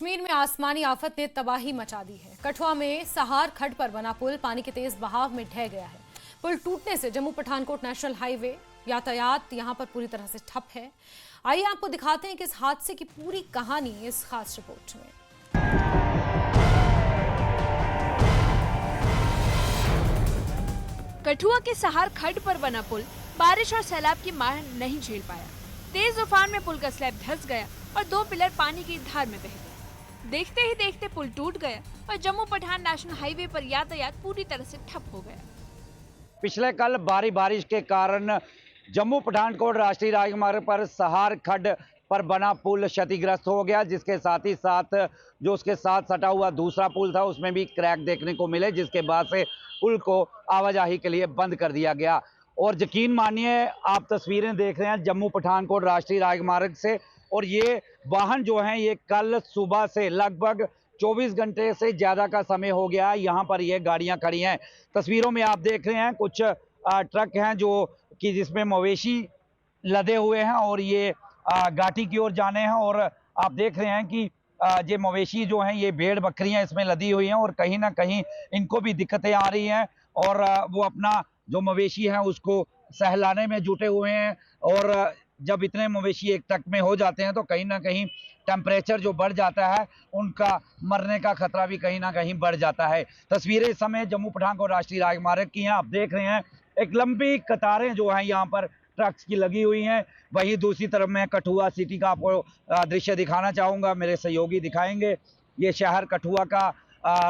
कश्मीर में आसमानी आफत ने तबाही मचा दी है। कठुआ में सहार खड्ड पर बना पुल पानी के तेज बहाव में ढह गया है। पुल टूटने से जम्मू पठानकोट नेशनल हाईवे यातायात यहां पर पूरी तरह से ठप है। आइए आपको दिखाते हैं कि इस हादसे की पूरी कहानी इस खास रिपोर्ट में। कठुआ के सहार खड्ड पर बना पुल बारिश और सैलाब की मार नहीं झेल पाया। तेज तूफान में पुल का स्लैब धंस गया और 2 पिलर पानी की धार में बह गए। देखते ही देखते पुल टूट गया और जम्मू पठान नेशनल हाईवे पर यातायात पूरी तरह से ठप हो गया। पिछले कल भारी बारिश के कारण जम्मू पठानकोट राष्ट्रीय राजमार्ग पर सहार खड्ड पर बना पुल क्षतिग्रस्त हो गया, जिसके साथ ही साथ जो उसके साथ सटा हुआ दूसरा पुल था उसमें भी क्रैक देखने को मिले, जिसके बाद से पुल को आवाजाही के लिए बंद कर दिया गया। और यकीन मानिए, आप तस्वीरें देख रहे हैं जम्मू पठानकोट राष्ट्रीय राजमार्ग से, और ये वाहन जो हैं ये कल सुबह से लगभग 24 घंटे से ज़्यादा का समय हो गया है यहाँ पर ये गाड़ियाँ खड़ी हैं। तस्वीरों में आप देख रहे हैं कुछ ट्रक हैं जो कि जिसमें मवेशी लदे हुए हैं और ये घाटी की ओर जाने हैं। और आप देख रहे हैं कि ये मवेशी जो हैं ये भेड़ बकरियां इसमें लदी हुई हैं और कहीं ना कहीं इनको भी दिक्कतें आ रही हैं और वो अपना जो मवेशी है उसको सहलाने में जुटे हुए हैं। और जब इतने मवेशी एक ट्रक में हो जाते हैं तो कहीं ना कहीं टेम्परेचर जो बढ़ जाता है, उनका मरने का खतरा भी कहीं ना कहीं बढ़ जाता है। तस्वीरें इस समय जम्मू पठानकोट राष्ट्रीय राजमार्ग की हैं। आप देख रहे हैं एक लंबी कतारें जो हैं यहाँ पर ट्रक्स की लगी हुई हैं। वहीं दूसरी तरफ मैं कठुआ सिटी का आपको दृश्य दिखाना चाहूँगा, मेरे सहयोगी दिखाएंगे। ये शहर कठुआ का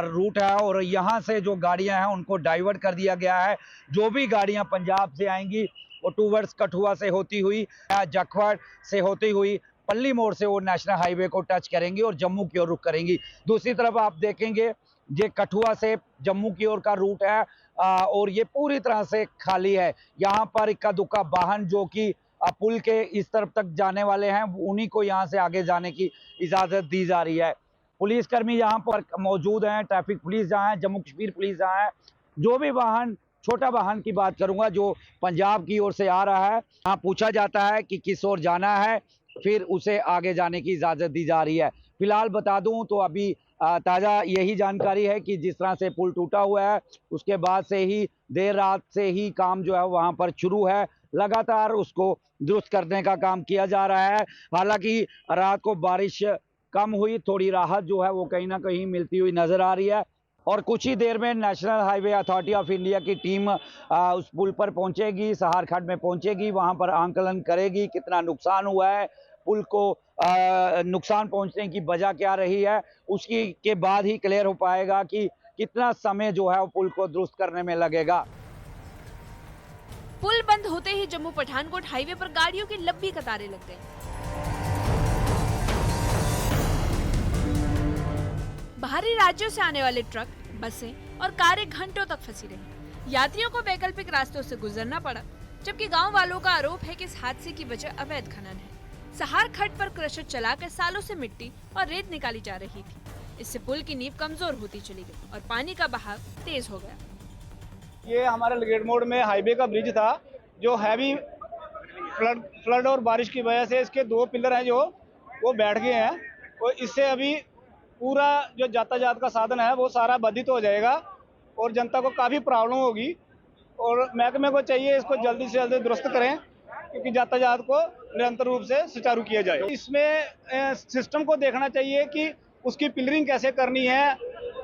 रूट है और यहाँ से जो गाड़ियाँ हैं उनको डाइवर्ट कर दिया गया है। जो भी गाड़ियाँ पंजाब से आएंगी वो टूवर्ड्स कठुआ से होती हुई जखवाड़ से होती हुई पल्ली मोड़ से वो नेशनल हाईवे को टच करेंगी और जम्मू की ओर रुख करेंगी। दूसरी तरफ आप देखेंगे ये कठुआ से जम्मू की ओर का रूट है और ये पूरी तरह से खाली है। यहाँ पर इक्का दुक्का वाहन जो कि पुल के इस तरफ तक जाने वाले हैं उन्हीं को यहाँ से आगे जाने की इजाज़त दी जा रही है। पुलिसकर्मी यहाँ पर मौजूद हैं, ट्रैफिक पुलिस जहाँ है, जम्मू कश्मीर पुलिस जहाँ है। जो भी वाहन, छोटा वाहन की बात करूंगा जो पंजाब की ओर से आ रहा है, यहाँ पूछा जाता है कि किस ओर जाना है, फिर उसे आगे जाने की इजाज़त दी जा रही है। फिलहाल बता दूं तो अभी ताज़ा यही जानकारी है कि जिस तरह से पुल टूटा हुआ है उसके बाद से ही देर रात से ही काम जो है वहाँ पर शुरू है। लगातार उसको दुरुस्त करने का काम किया जा रहा है। हालांकि रात को बारिश कम हुई, थोड़ी राहत जो है वो कहीं ना कहीं मिलती हुई नज़र आ रही है। और कुछ ही देर में national highway authority of India की टीम उस पुल पर पहुंचेगी, सहार खड्ड में पहुंचेगी, वहां पर आंकलन करेगी कितना नुकसान हुआ है, पुल को नुकसान पहुंचने की वजह क्या रही है। उसकी के बाद ही क्लियर हो पाएगा कि कितना समय जो है वो पुल को दुरुस्त करने में लगेगा। पुल बंद होते ही जम्मू पठानकोट हाईवे पर गाड़ियों की लंबी कतारें लग गई। बाहरी राज्यों से आने वाले ट्रक, बसें और कारें घंटों तक फंसी रही। यात्रियों को वैकल्पिक रास्तों से गुजरना पड़ा, जबकि गांव वालों का आरोप है कि इस हादसे की वजह अवैध खनन है। सहार खड्ड पर क्रशर चलाकर सालों से मिट्टी और रेत निकाली जा रही थी। इससे पुल की नींव कमजोर होती चली गई और पानी का बहाव तेज हो गया। ये हमारे लगेट मोड़ में हाईवे का ब्रिज था जो हैवी फ्लड और बारिश की वजह से इसके 2 पिलर हैं जो वो बैठ गए हैं और इससे अभी पूरा जो यातायात का साधन है वो सारा बाधित हो जाएगा और जनता को काफ़ी प्रॉब्लम होगी। और महकमे को चाहिए इसको जल्दी से जल्दी दुरुस्त करें क्योंकि यातायात को निरंतर रूप से सुचारू किया जाए। इसमें सिस्टम को देखना चाहिए कि उसकी पिलरिंग कैसे करनी है।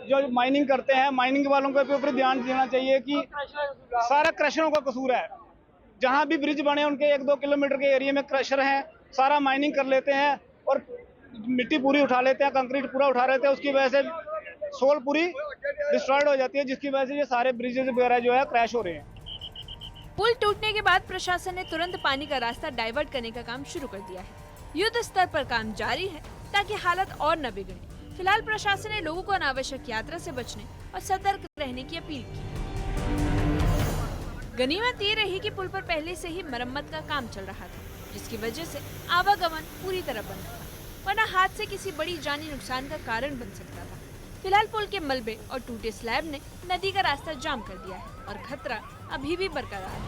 जो माइनिंग करते हैं माइनिंग वालों के ऊपर ध्यान देना चाहिए कि सारा क्रशरों का कसूर है। जहाँ भी ब्रिज बने उनके 1-2 किलोमीटर के एरिया में क्रशर हैं, सारा माइनिंग कर लेते हैं और मिट्टी पूरी उठा लेते हैं, कंक्रीट पूरा उठा लेते हैं। उसकी वजह से सोल पूरी डिस्ट्रॉयड हो जाती है, जिसकी वजह से ये सारे ब्रिजेज वगैरह जो है क्रैश हो रहे हैं। पुल टूटने के बाद प्रशासन ने तुरंत पानी का रास्ता डाइवर्ट करने का काम शुरू कर दिया है। युद्ध स्तर पर काम जारी है ताकि हालत और न बिगड़े। फिलहाल प्रशासन ने लोगों को अनावश्यक यात्रा से बचने और सतर्क रहने की अपील की। गनीमत ये रही कि पुल पर पहले से ही मरम्मत का काम चल रहा था, जिसकी वजह से आवागमन पूरी तरह बंद था, वरना हादसे किसी बड़ी जानी नुकसान का कारण बन सकता था। फिलहाल पुल के मलबे और टूटे स्लैब ने नदी का रास्ता जाम कर दिया है और खतरा अभी भी बरकरार है।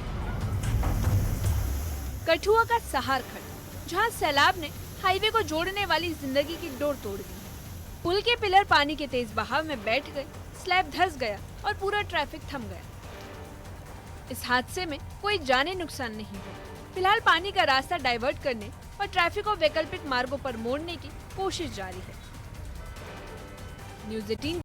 कठुआ का सहार खड्ड, जहां सैलाब ने हाईवे को जोड़ने वाली जिंदगी की डोर तोड़ दी है। पुल के पिलर पानी के तेज बहाव में बैठ गए, स्लैब धंस गया और पूरा ट्रैफिक थम गया। इस हादसे में कोई जानी नुकसान नहीं हुआ। फिलहाल पानी का रास्ता डाइवर्ट करने और ट्रैफिक को वैकल्पिक मार्गों पर मोड़ने की कोशिश जारी है। न्यूज़ 18